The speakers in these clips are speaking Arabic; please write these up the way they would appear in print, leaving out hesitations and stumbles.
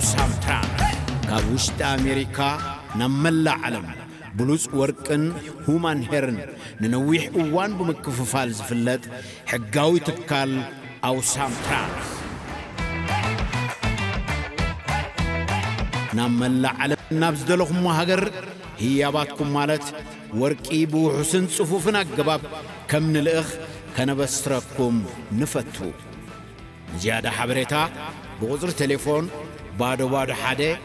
أوسام ترانس كابوشت أمريكا نملا علم بلوز ورقن هومان هيرن ننويح اوان بمكففال زفلت حقاوي تبكال أوسام ترانس نملا علم نابز دلوخم هاجر هي باتكم مالت ورقي بو حسن صفوفنا قباب كم نلأخ كنبستركم نفتو زيادة حبريتا بغزر تليفون بادو حادي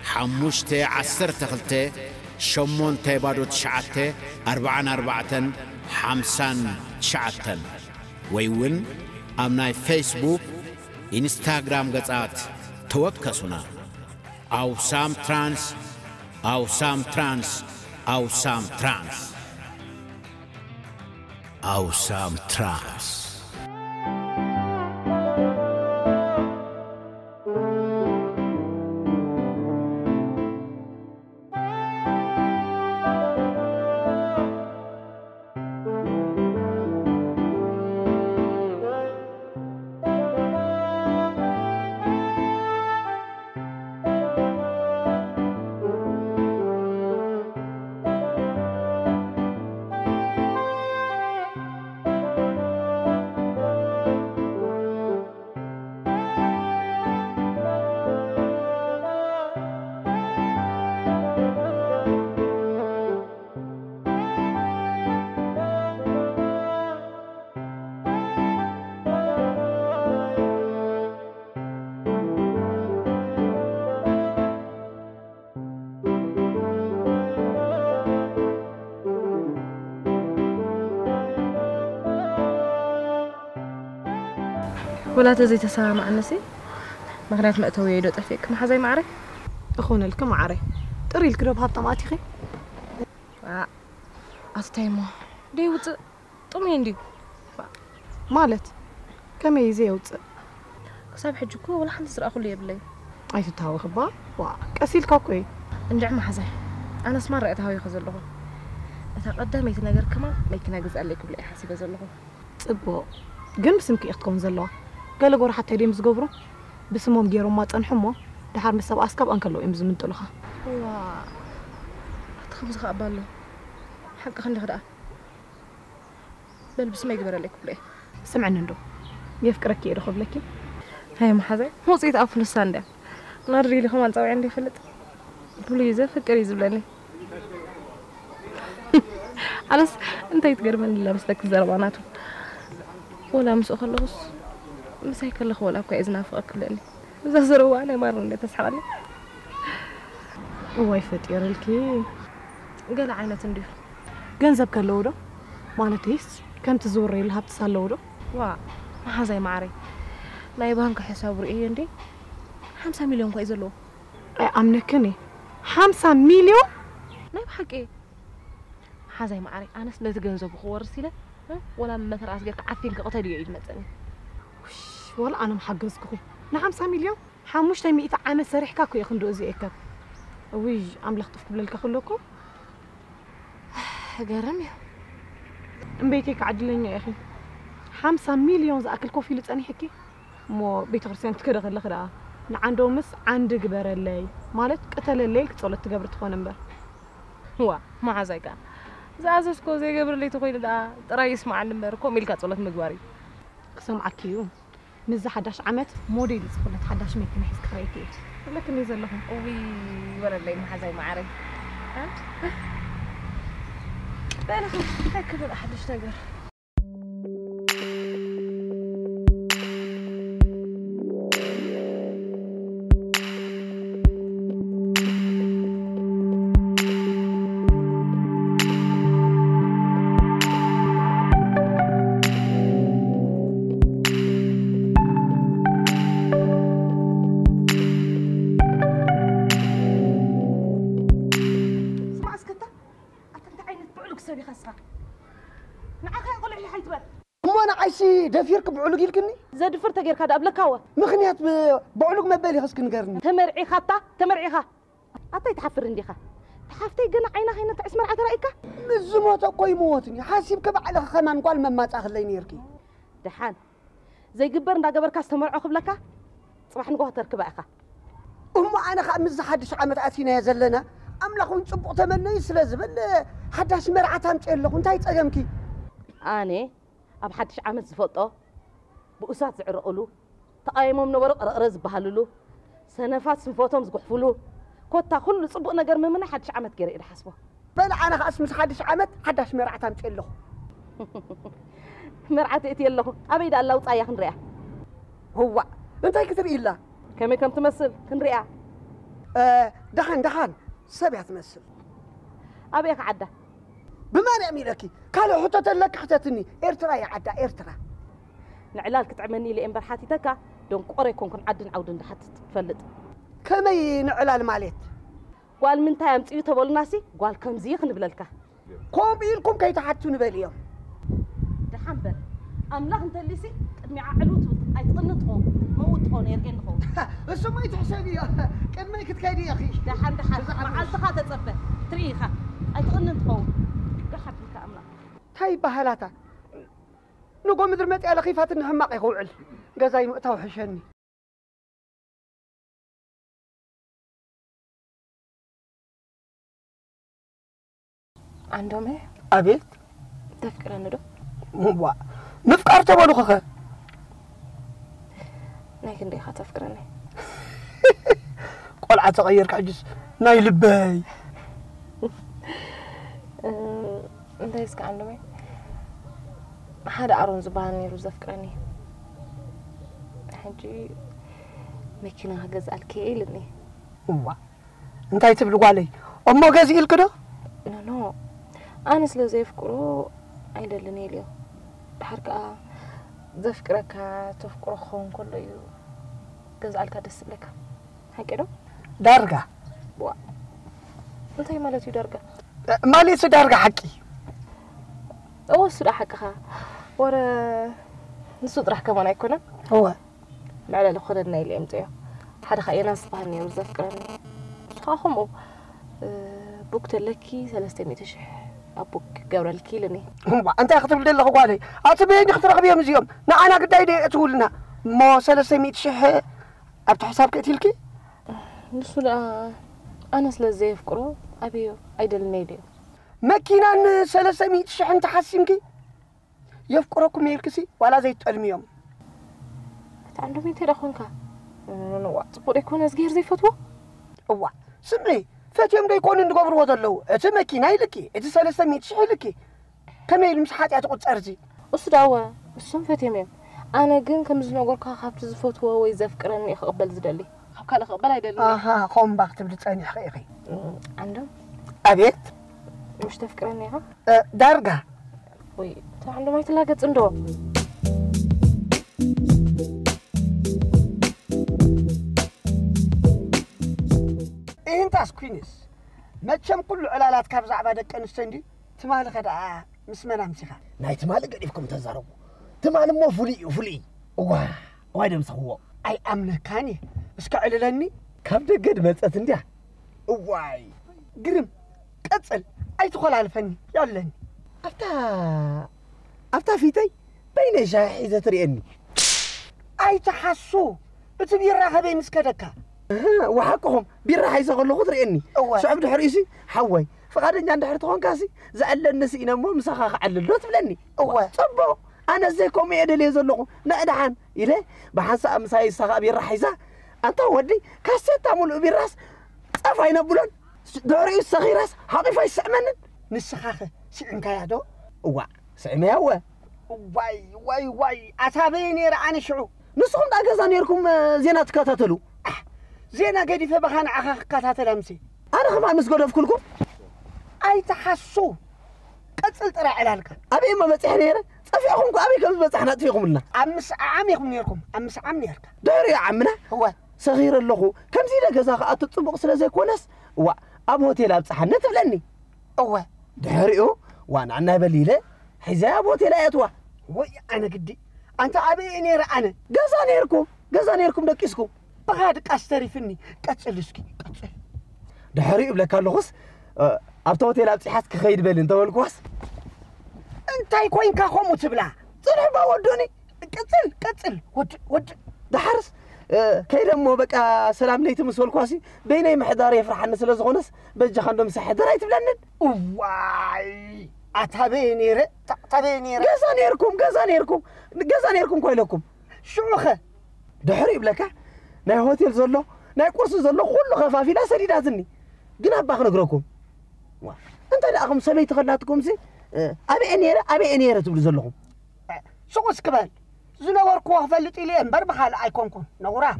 حموشتي عسر تخلتي شمون تيبادو تشعتي 44 50 ويون أمناي فيسبوك إنستغرام قصات توكسونا أوسام ترانس أوسام ترانس أوسام ترانس أوسام ترانس ولا تزي تسامع مع النسي مغنات مأتوي يدو تفيك ما حزي معري أخونا لك معري تري الكرب هابطة ماتي خي أستيمو دي وط طمين دي مالت كم يزي وط كساب حجكو ولا حد يسرق أخو لي بلي أي تتهاوي خبا وكسيل كاكوي انجع ما حزي أنا اسمع رأيت هاوي خزر لهم أتقدم يتناجر كمان ما يتناجز قال لك بلي حسيب زر لهم صبو جن بسمك يختكم زلوا قال لك حتى يديم زقبرو بسمهم جيرو ما تنحمو دحار مساب أسكاب أنكلو إمز من طلخة وا تخبز خابالو حق خلي خدأ بل بس ما يقبر لك بلي سمعنا ندو يفكرك يدخل لك هاي محزي مو صيت أفل الساندة نري لي خمان صوي عندي فلت بليزة فكر يزبلني على أنت يتقرب من الله بس لك الزرباناته ولا مش أخلص بس هيك اللي خوالك وإذن فوقك لأني إذا زروا أنا مرة اللي تسحبني ويفت يرلكي قال عينة تندير جنزب كالورو مالتيس كم تزوري لها بتسالورو وا ما زي معري لا يبانك حساب رئي عندي 5 مليون كويس له أمنكني 5 مليون لا بحق إيه زي معري أنا سنت جنزب خوار سيله ولا مثلا أسجك عفين كقطع دي مثلا ولا أنا محجزكم نعم 5 مليون حاموش تيمي عام سريح كاكو يخندو زيك ويج عم لخطف قبل الكخلوكو جرمي بيتك عدلني يا أخي 5 مليون زأكل كوفي لتاني حكي مو بيت غرسان كده غير لخدا عنده مس عند جبر الليل مالت قتل الليل تصلت تجبر تخون امبر هو ما زيك زازسكو زي جبر اللي تقول دا رئيس معلم بركو ملكا تصلت مجواري سمعك يوم مز 11 عمت موديل صلت 11 ممكن نحس كريتي لكن نزل لهم وي ولا اللي ما زي ما عارف ها انا هيك ولا حد اشتغل دفيرك بعلق يلكني زاد فرت غير كذا قبلكوا مخنيات بعلق ما بالي خسك نقرني تمرعي خطا تمرعيها عطيت حفر عنديها تحفتي قنا عينها هنا تعسمر على رايك مزموت قوي موتني حاسبك بعلى خمان قال ما تاخليني يركي دحان زي جبر ندا جبر كاستمر عقب لك صباح نقوه تركب اخا أنا خامس حدش عمت أتينا يزلنا أملاخون صبغ تمني سلازبل حداش مرعتها متقلق وانتي تقمكي أنا أب حدش عمت زفطه بأسات زعرقلو تقايمهم نورق رقرز بهاللو سنفات سنفوتهم زقحفلو كوتا كل صبغ نجر ممنا حدش عمت جري إلى حسبه بل أنا خاسمس حدش عمت حداش مرعتها متقلق مرعت إتي الله أبيد الله وصايا خنريا هو انتي كتبي إلا كم كم تمثل خنريا دحان سبع تمثل أبيك عدة بما نعمي لك قالوا حتى لك حتتني إرترا يا عدا إرترا نعلال كتعملني لي إمبر حاتي تكا دون قري كون عدن عودن دحت تفلت كمي نعلال ماليت قال من تايم تيو تبول ناسي قال كم زيخ نبللك قوم إلكم كي تحتون باليوم دحنبل أملاك انت اللي سي قدمي ععلوت أي تقنطهم موتهم يرقنهم السمي تحسبي قد ما يكتكايدي يا أخي دحن معلتها تتصفى تريخة أي تقنطهم دحبك أملاك تاي بهالاتا نقوم مدر متي على خيفات النحماق يقوعل قزاي مؤتاو حشني عندهم ايه؟ أبيت تفكر انه ده؟ مو نفكر تبالو خخ لكن دي تفكرني قلعة تغير كعجز ناي لباي انت يسكى عندهم ايه؟ حدا أرون زبان نيرو زفكرني حجي مكينة هجز الكيلني هو انت يتبلغوا علي أما غازي الكده؟ نو أنا سلو زيفكرو أيدلني اليوم حركة زفكرك تفكر خون كله يو جز الكادس لك هكذا درجة وا انت مالتي درجة مالي درجة حكي أو سرعة حكها ورا نسود راح كمان يكونه هو لا لخد النيل امتى حدا خينا صباحني وزفكرني خاخمو بوكت لكي 300 شح أبوك جورا الكيلني هو أنت أخذت بدل لك قالي أتبيني اخترق بيهم مزيوم أنا قد أيدي أتقولنا ما 300 شح أبت حساب كتيلكي نسود أنا سلزي فكرو أبيو أيدل نيديو ماكينة 300 شح أنت حاسمكي يفكركم يلكسي ولا زي تقلميهم عندهم مين تلاخونك نوع تقول يكون أصغر زي فتوى هو سمعي فاتيهم دا يكون نقبر وضلو أنت ماكينة يلكي أنت 300 شح يلكي كم يلمسحات يعتقد تأرزي أصدقوا السم فاتيهم أنا جن كم زنقول كخبت زفتوى ويزفكرني أقبل زدلي خبك أقبل هيدلي قوم بكتب لتاني حقيقي عندهم أبيت مش تفكرني ها درجة وي عندهم ما يتلاقى عنده انت اسكوينس ماتشم كل علالات كابز عبادك انستندي تمال خدا مسمنا مسخا ناي تمال قديفكم تزاربو تمال مو فلي واه واي دم سخو اي امنه كاني اسكعللني كم دقد مصت انديا واي قرم قصل اي تخول الفني يالني أفتا فيتي بين جاحزة تريني اي تحسو بتبيرا خبي مسكدكا وحقهم بيرا يسغلو تريني شعب دحريسي حوي فقادني عند حرتون كاسي زعل النسينا مو مسخا عللو تبلني صبو انا زيكم يدلي زلو نادحان الى بحسا امساي سخا بيرا حيزا انت ودي كاسيتا مولو بيراس صفاي نبلون دوري الصغيرس حقيفه يسمنن نسخاخه سعنكا يادو سعمي هو واي أتابيني رأني شعو نسخم دا غزا نيركم زينة تكاتاتلو زينة قديفة بخان عخا كاتاتل أمسي أنا خما مسقود أفكلكم أي تحسو قتل ترى علالك أبي إما مسيح نيرا صفيكم أبي كم مسيحنا تفيكم لنا أمس عميكم نيركم أمس عم نيرك دوري يا عمنا هو صغير اللخو كم زينة غزا خاطر تطبق سلازي كونس أب هوتيل أبصحنا تفلني هو دوريو وانا عنا بليلة حزاب هوتيل أيتوا وي أنا قدي أنت أبي نيرا أنا غزا نيركم دكيسكم بغادك أستري فيني قتل لسكي قتل دحري بلا كالوخس أبتا هوتيل أبصحات كخيد بالي انت والكواس انت يكوين كاخومو تبلا صلح ما ودوني قتل ود دحرس كيدا مو بقى سلام ليت مسول كواسي بيني محضار يفرحنا سلازغونس بجا خندم سحدر ايتبلنن واي اتابينير غزانيركم كويلكم شوخه دحري بلكا ناي هوتيل زلو ناي قرص زلو كله خفافي لا سديداتني جنا باخ نغركم وا انت لاقم سميت خلاتكم سي ابي انيره تبل زلهم سوس كبال زنوركو فلط لي امبر بخال ايكونكم نورا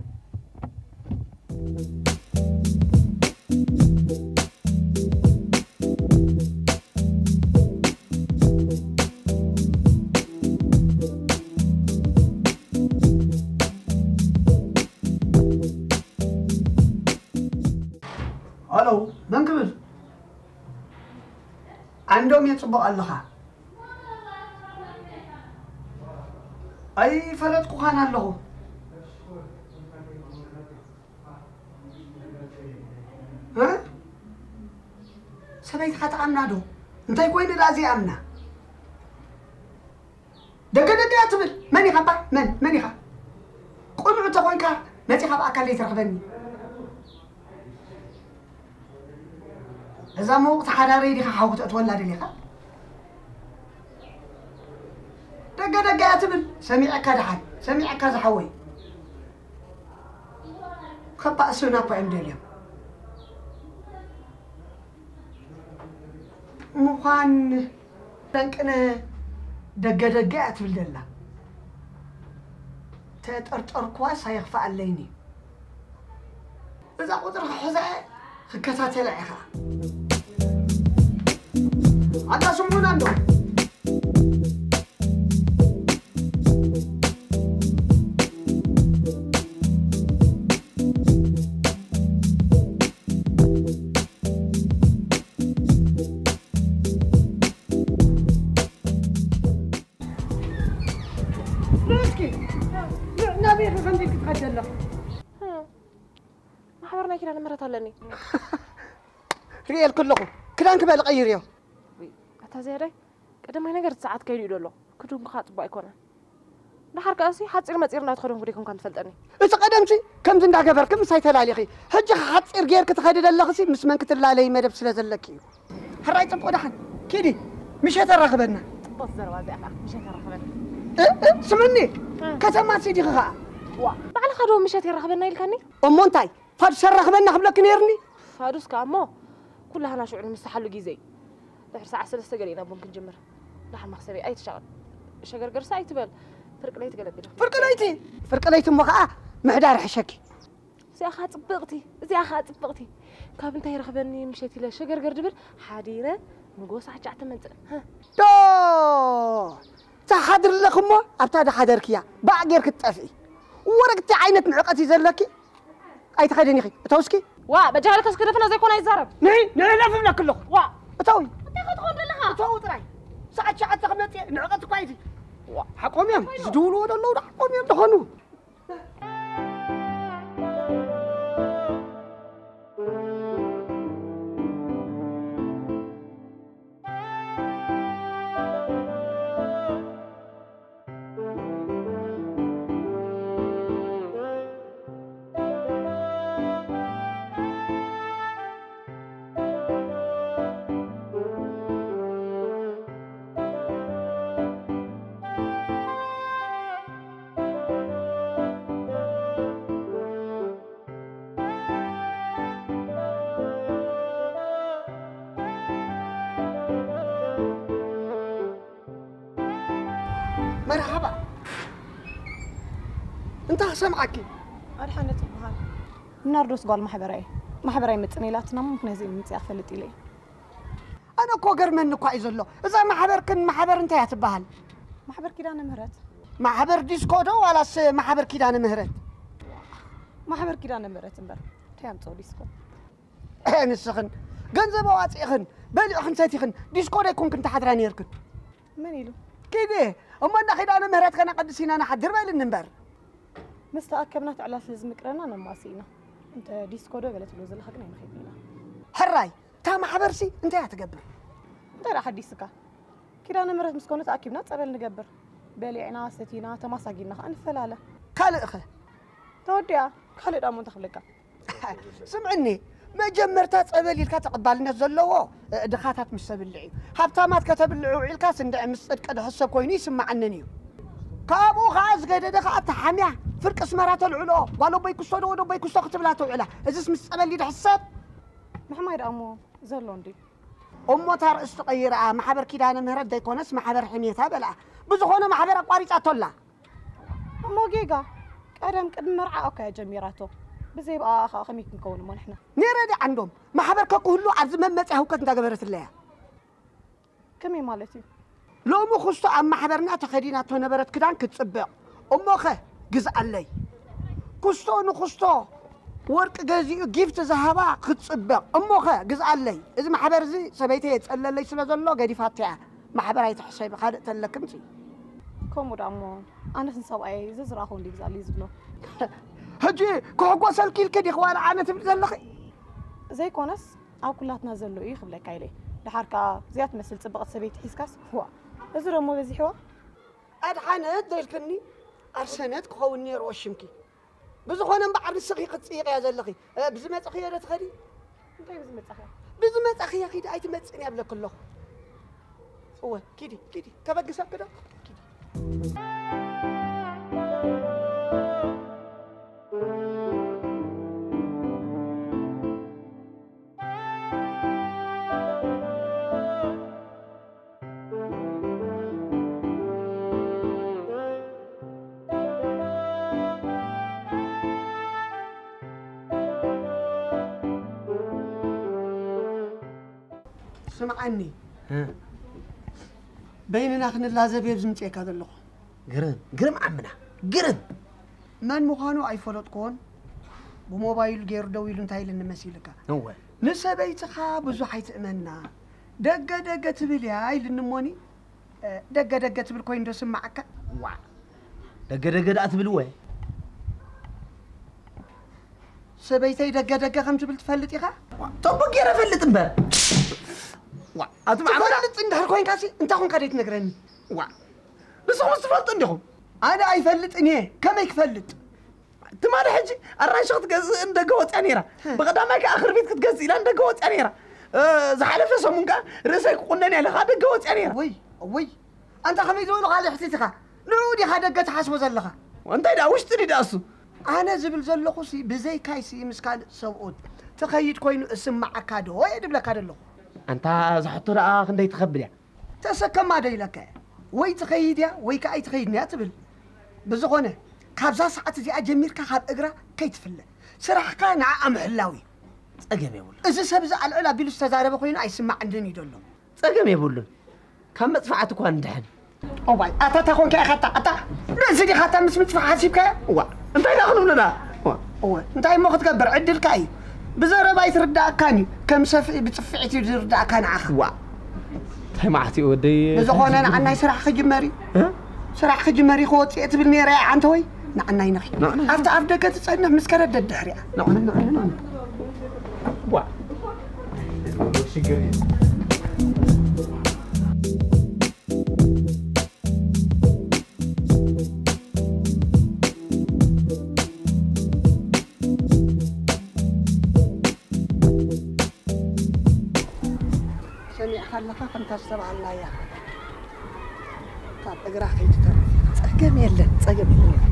الو من كبل عندهم يطبق اللخا اي فلتكو خان الله ها سبيت خات امنادو انتي كوين لازي امنا دغدغ ياتبل من يخبا من يخ قنعو تكونكا نتي خبا اكل يترخبني إذا مو تحراري دي حاوت أتولد ليها دقة أتبل سميعك هذا حال سميعك هذا حوي خبأ أسونا بعند اليوم مخان لكن دقة أتبل دلا تأتر كواس هيخفى عليني إذا قدر حزاء خكتات العيخة عدا سمونا عندهم لسكي نبي فهمتك تتخجل ما حضرنا كده مرت علني ريال كلكم كلانك بقى غير يا أتا زيادة قدام هنا قرت ساعات كيلو يدلو كدوم خاطب بايكونا نحر كاسي حاصير مصير نادخلون فريكم كانت فلطني إذا قدمتي كم زندا جبركم سايتلالي خي هجي حاصير غير كتخدد اللغسي مسمن كتلالي مدب سلازلكي حراي طبقو دحن كيدي مش هترخبنا بصر وازعها مش هترخبنا سمعني كتما سيدي خا بعد خدو مش هترخبنا يلكني امو انتاي فاد شرخبنا قبلك نيرني فادوس كامو كلها انا شعور مستحلو جيزي دحر ساعة 3 قلينا ممكن جمر لحن مخسبي اي تشغل شغرقر ساعة تبل فرق ليت قلبي فرق ليت مخا محدار حشكي زي اخا طبقتي كاب انت يرخبني مشيتي له شغرقر دبر حديره نقوس حاجه تمنت ها تو تحضر لكم ابتاد حضركيا باغير كتطفي ورقتي عينت نعقتي زلكي اي تخدني خي توسكي وا بجارك اسكرفنا زي كون يزرب ني لافم لك كلكم وا توي انت خدخون لها تو طراي ساعه تخمتي نعقتي كويتي حقهم يم زدولو دلو حقهم يم تخونو مرحبا انت سمعك الحنت بحال ناردوس قال محبراي متنيلاتنا ممكن زي من تاخلت لي انا كو غرمن كو عايزلو اذا محبر انت يا تبحال محبر كيدان مهرت محبر ديسكو دو ولا محبر كيدان مهرت محبر كيدان مهرت امبر تيامطو ديسكو نسخن ገንዘብ አዋጽኢኽን በሊዕኽን ሰቲኽን ዲስኮ ደይኮን ክንተ ሓድራ ነርክን من إلو كده أما أنا خدانا مهرات كنا قدسينا أنا حدر بالي النمبر مستأكبنا تعلات لازم كرنا أنا ماسينا أنت ديسكو ده بلا تلوز اللي خدنا نخيبنا حراي تام حبرسي أنت يا تقبر أنت راح ديسكا كده أنا مرت مسكونة تأكبنا تقبل نقبر بالي عنا ستينا تماساجينا أنفلالة قال أخي توديا خلي دامون تخلقها سمعني ما جمرتها صبل يلكا تقبالنا زلوو دخاتات مش سبلعي هبتامات كتبلعو عيلكا سندع مسدق ده حسب كويني يسمعنني كابو خاز قيد دخات حميا فرق اسمرات العلو قالوا بيكسو ودو بيكسو كتبلاتو علا ازس مس صبل يد حسب محمد امو زلوندي امو تار استقيرا محبر كيدان مهرد ديكونس محبر حميتها بلا بزخونه محبر اقواريصاتولا امو جيجا قدم قدم مرعى اوكي جميراتو بزي بقى خميك نكون مو نحنا نيرادي عندهم محبر كله عز ممص هوكت انت جبرت لها كمي مالتي لو مو خصو ام محبرنا تخديناتو نبرت كدان كتصبق اموخه جزء كستو نخستو ورق جزيو جيفت زهبا كتصبق اموخه جزء لي اذا محبر زي سبيته يتصللي سلازلو غديفاتيا محبر يتحسب خالد تلكمتي كومو دامو انا سنسوي ززراخو اللي جزالي زبلو هجي كوغو سلكيل كدي خوان انا تبل زلخي زي كونس او كلاتنا زلو اي خبلك ايلي دحركا زيات مسل صبقت سبيت حيسكاس هو ازرو مو بزي حوا ادحانت ديلكني ارسنت كخوني روشمكي بزخونه بعد السقي قصيق يا زلخي بزمت خيره تخدي انت بزمت اخي بزمت اخي يا اخي اي تمصني قبل كله هو كيدي كبقسب كده كيدي سمعني بيننا خن لازم يبزمطيك هذا قرم عمنا قرم من مخانو ايفلطكون بموبايل غير دويل انتايل نمسيلك هو نسبيتخا بزو حيتامنا دغ تبل ياي لنموني دغ تبل كوين دو سمعك وا دغ اتبل وي سبيتي دغ خم تبل تفلط يخا طبق يرا فلط امبر وا اتمع فلط اندهر كوين كاسي انت كون كديت نغرني وا بس هو استفلط عندكم انا ايفلط اني كما يكفلط تمالي حجي الرانشة تقز انده قوت انيرا بقدامك اخر بيت كتقز الى انده قوت انيرا زحلف سمونكا رسك قناني على هذا قوت انيرا وي انت خميس ولو غالي حسيتك نودي هذا قت حاسبو زلخه وانت دا وش تريد اسو انا زبل زلخو سي بزي كايسي مسكال سبؤت تخيد كوين اسمعك هذا وي دبلك هذا انت زحطو راه خندي تخبر تسكم ما ديلك وي تخيد يا وي كاي تخيدني اتبل بزغونه كابزا ساعات زي اجميركا خاب اقرا كيتفله سراحك نعا محلاوي صقم يبول اذا سبز على العلا بيلو استزاربه خوينا ايسمع عندني يدلو صقم يبول كم مدفعت كون ندحن او باي اتا تكون كي اتا نزيدي خاطر مش مدفع حسيبك وا انت داخل لنا وا انت ما تكبر عدل كاي بزربا يترداكاني كم سف بتصفعتي يترداكان عخ وا سمعتي ودي بزخونه انا عنا سراح خجمري سراح خجمري خوتي تبلني رايح انت وي نعنا ينخي أفتح أفدك تصنع مسكرة الدهرية نعم وا سمع خلقك أنت السبع الله يا طب اقرأ خيتك صقم يلا صقم يلا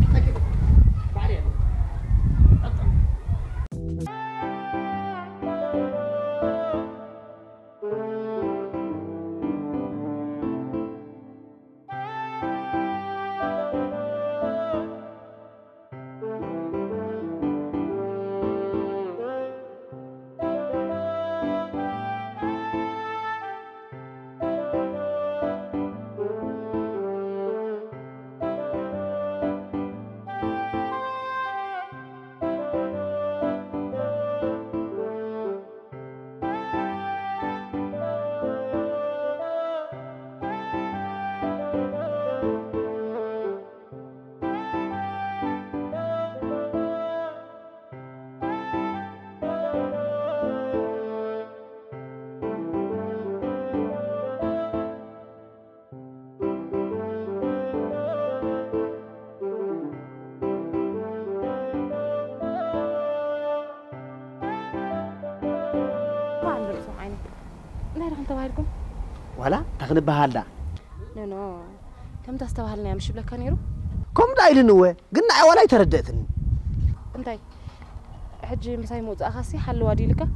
تباهلكم ولا تخنب بهالدا نو كم تستبهلنا يا مش بلا كانيرو كم دايلن هو قلنا ولا يترددتني انتي حجي مساي موت اخاسي حل وادي لك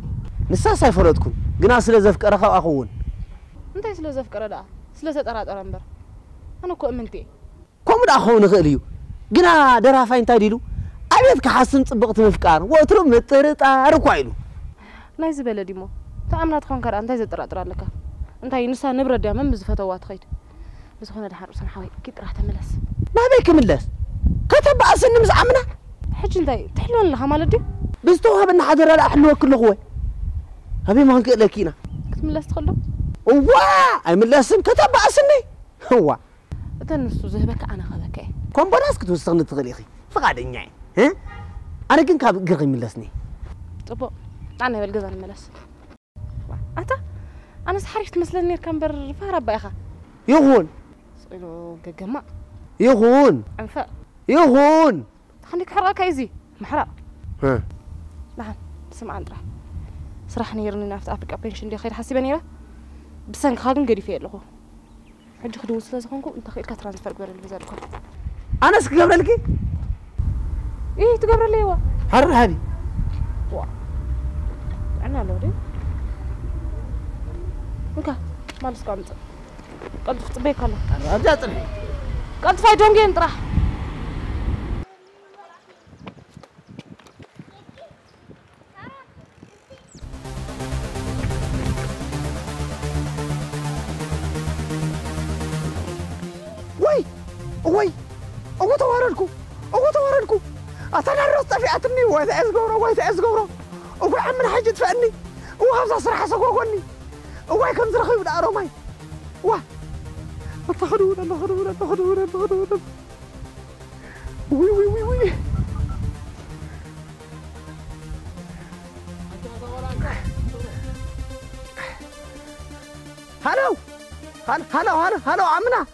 نسا سيفرتكم قنا سلا زفقره خا اخون انتي سلا زفقره دا سلا تطراطر انبر انا كو امنتي كم دا اخون خيليو قنا درافاي انت ديلو ابيت كحسن صبقت مفقار وترو مطرطار كويلو ناي زبل ديمو تامنات خونكر انتي زطراطر لك انتي نسا نبرد دامن بزفتوات خيد بس خونا دحر سمحوي كيت راح تملس ما بيك ملس كتب اسن مزعمنا حج انتي تحلون لها مالدي بزتوها بن حضر لا حلوه كله هو ابي ما نقل لكينا كتملس تخلو وا اي ملسن كتب اسني هو تنسو زهبك انا خذك كم بناس كتوسخن تغليخي فقادنيا ها انا كن كاب غي ملسني طب انا بالغزا نملس انت انا سحريش تمثلني كمبر فهرب باخا يغون صيلو جما يغون انفا يغون خليك حرقه كايزي محرق ها نعم سمع انت صراحه يرني نافت افريكا بنشن دي خير حسيبني بسنك خاغن غدي في له حج خدو سلازكونكو انت خير كترانسفير غبر الفيزا لكم انا سكبر لك ايه تقبر لي وا حر هذه وا انا لو دي وكا مالس قامت قلت طبيك الله ارجع طلعي قلت فاي دونجي انطرح وي او توارلكو اتنا الرص طفياتني ويتعز قورو او عمنا حاجه تفاني وهذا صراحه سقوقني وي كم ترخيب دارو ماي وا تاخذونا وي هلو عمنا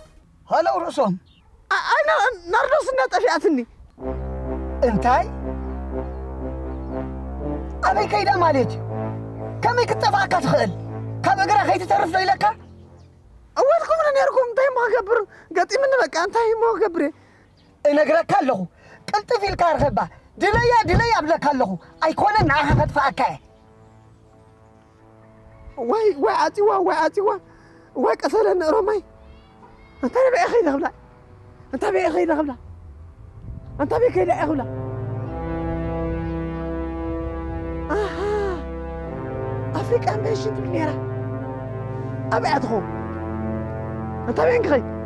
هلو رسوم انا نرقص طفياتني انتاي ابي كيدا مالتي كمي كتفاك تخل كم اقرا خيتي تعرف لك اولكم انا نركم انتي ما قبر قطي من بقى انتي ما قبري انا اقرا كلو قلت في الكارخبه دليا بلا كلو ايكون معها كتفاك واي عاتي قتلنا رمي انت بقى اخي دغبلا انت بقى كيدا اغبلا اها افريكا امبيشن بالميرا ابي ادخل انت وين خي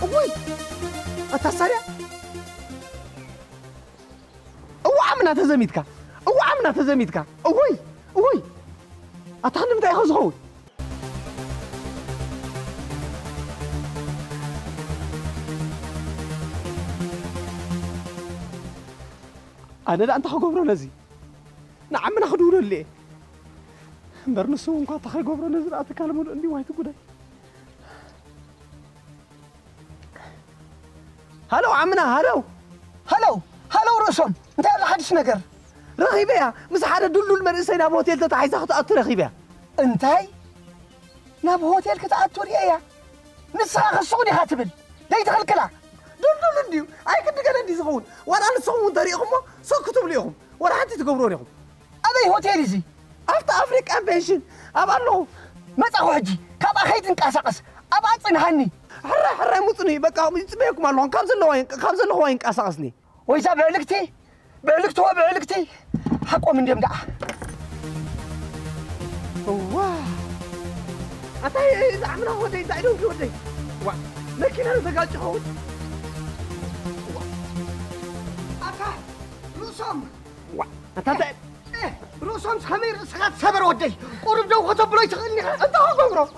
أبوي أتصارع أو عمنا تزميتك أبوي أتحنم دا يخزغون أنا لا أنت حقوبرو نزي نعمنا خدونا اللي برنسو مكا تخي قوبرو نزي أتكلمون عندي واحد تقولي هلو عمنا هلو رسوم انت لا حدش نجر رغيبيا مس حدا دلو المرسي ناب هوتيل تتعايز تاعطو رغيبيا انتي ناب هوتيل كتاعطو ريا نسا خصوني خاتبل لا يدخل كلا دلو نديو اي كنت قال عندي زغون وانا نصوم طريقهم سكتوا ليهم ولا حد تقبرونيهم ابي هوتيل زي افتا افريكا امبيشن ابالو مصاو حجي كابا خيت انقاسقس ابا صنهني حرا مصني بقى يصبيكم الله كاب زلوا ينقاسقسني ويزا بعلكتي حقو من دمدع واه أتاي إذا عمنا هو ده يدعون في ودي وا لكن أنا تقاعد رؤوسهم رؤوسهم خمير سخات سبر ودي قرب دو خطب لي تغني انت خبره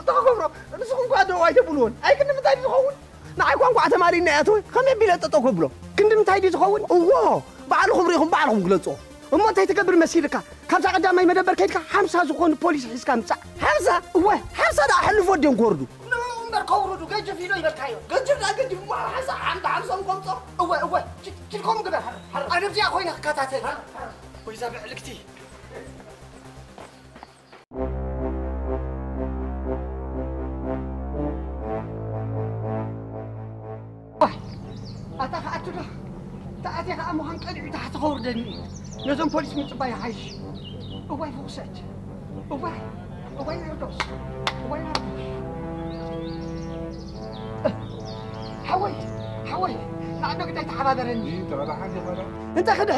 نسخن قاعدوا وايد يقولون اي كنا متاي تخون نعي كون تماري نياتو خمي بيلططو كبلو كنت متاي تخون اوه بعلكم ريكم بعلكم غلصوا اما انت تكبر مسيرك كابتا قدامي مدبر كيدك 50 زخون بوليس حسكا مصا 50 دا حلف ودين كوردو نمبر كوردو جنجف يلو يبركايو جنجف ما حسا عند 50 قمصه اوه تلكم قبل انا بزي اخوينا كاتاتل وإذا بعلكتي أتاك تأتي أموهن قلعي تحت خوردني نزم بوليس من صبايا حيش أواي فوقسات أواي نردوس حوي لأنه قد يتحبابرني انت ولا حاجه ولا انت خد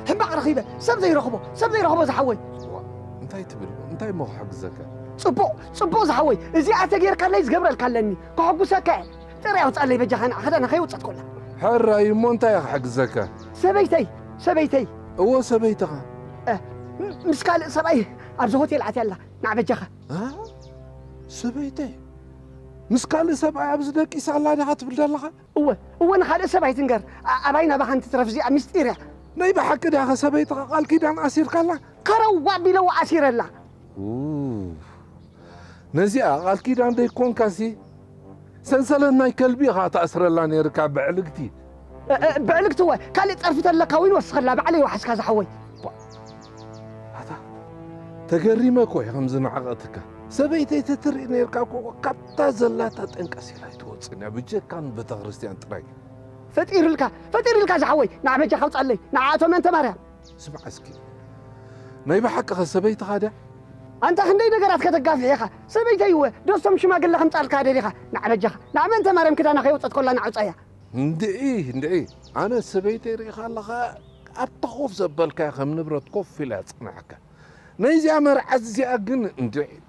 حماق رخيبه سب زي رخبه زحوي انتي تبل انتي مو حق الزكاه صبو زحوي ازي اتغير كان زغبرل كلني كحقسك ترياو تصلي بجهنا اخذنا خيوصت كلها حراي مو انتي حق الزكاه سبيتي هو سبيتها مسكال سباي ابز هوتيل عتيلا نع بجخه سبيتي مسكال سباي ابز دقيس الله دغه تبل دلخه هو انا خالد سبايت نجر اباينا بخنت ترفزي مستيره ناي بحق دغه سبيتها قال كيدان اسير كلا كروا بيلو اسير الله نزيا قال كيدان دي كون كاسي سنسل ناي كلبي غا تاسر الله نيركب بعلقتي بعلقت هو كان طرفت لك وين وسخلا بعلي وحسكا زحوي هذا تقريمك كوي خمزنا عقتك سبيتي تتري نيركب كبتا زلاتا تنقسي لا توصني بجي كان بتغرستيان طراي فتير لك زحوي نعم بجي خوص علي نعاتو من تماريا اسمع اسكي ناي بحق سبيت هذا انت خندي نغرات كتقافي ياخا سبيتي هو دوستم شماغله خمصال كادريخا نعم بجي نعم انت ماريم كدا انا خيوصت كلنا نعصيا ندعي انا سبيتي ريخا لخا ابتخوف زبلك يا خم نبرت كوف لا تصنعك نيزي امر عزي اجن ندعي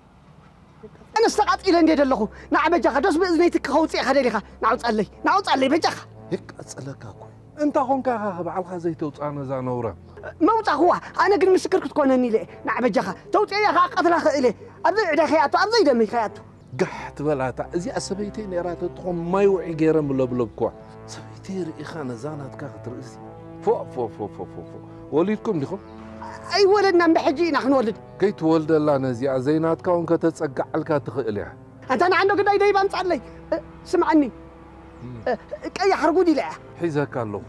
انا استقعت الى ندي دلخو نعم بجخ دوس باذنيتك خوصي خدليخا نعوص علي بجخ هيك اسالك اكو انت هونك بعلخا زي توصانا زا نورا موصا هو انا قد مسكر كتكونني لي نعم بجخ توصي يا قتل خيلي ابي عدا خياتو ابي دمي خياتو قحت بلاتا ازي اسبيتي نيرات تخم ما يوعي غيرم لبلبكو سبيتي ريخا نزانات كاخت راسي فوق وليدكم ديكم اي ولدنا بحجينا خنولد كي تولد الله نزيع زينات كون كتتصقع لك تخيلها انت انا عنده قداي دايبان صلي سمعني كاي حرقودي لا حيزك الله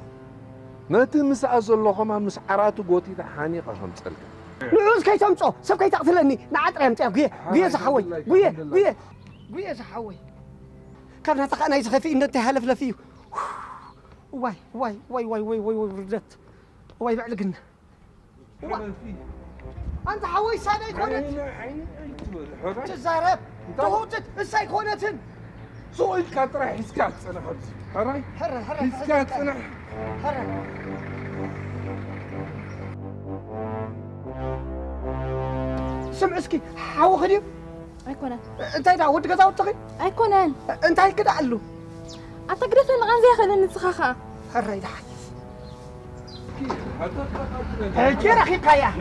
ناتي مسع زلو ما مسعراتو غوتي تحانيقه خمصلك نعوز كي تمصو سب كي تقتلني نعطر يمصو غيه زحوي غيه زحوي كان تقنا يزخفي ان انت هلف لفيه واي ردت واي بعلقنا انت حوي ساده يكونت تزارب توتت السايكونتن سويت كطرح حسكات انا حراي حر حسكات انا حر سمع اسكي حاو خديم ايكونن انت دا ود غزاو تخي ايكونن انت هيك كده قالو اتقرث الغنزي خلينا نسخخه حر يضحك هيك رخيب كايا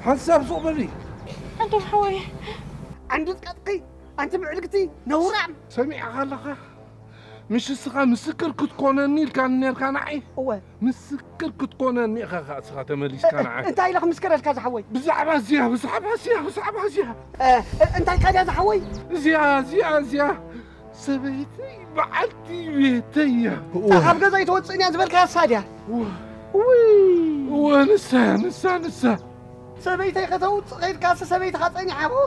حساب صوبلي انت حوي عندك قطقي انت بعلقتي نورعم سميع خلخه مش السخا مسكر كتكونني كان نير كان عي هو مسكر كتكونني خا سخا تمليش كان عي انت هيلك مسكر الكاز حوي بزعبها زيها انت كاز حوي زيها سبيتي بعلتي بيتي تخاف قزا يتوصيني ازبلك يا ساديا ونسا سبيتي خذوت غير كاس سبيتي خاطيني حبو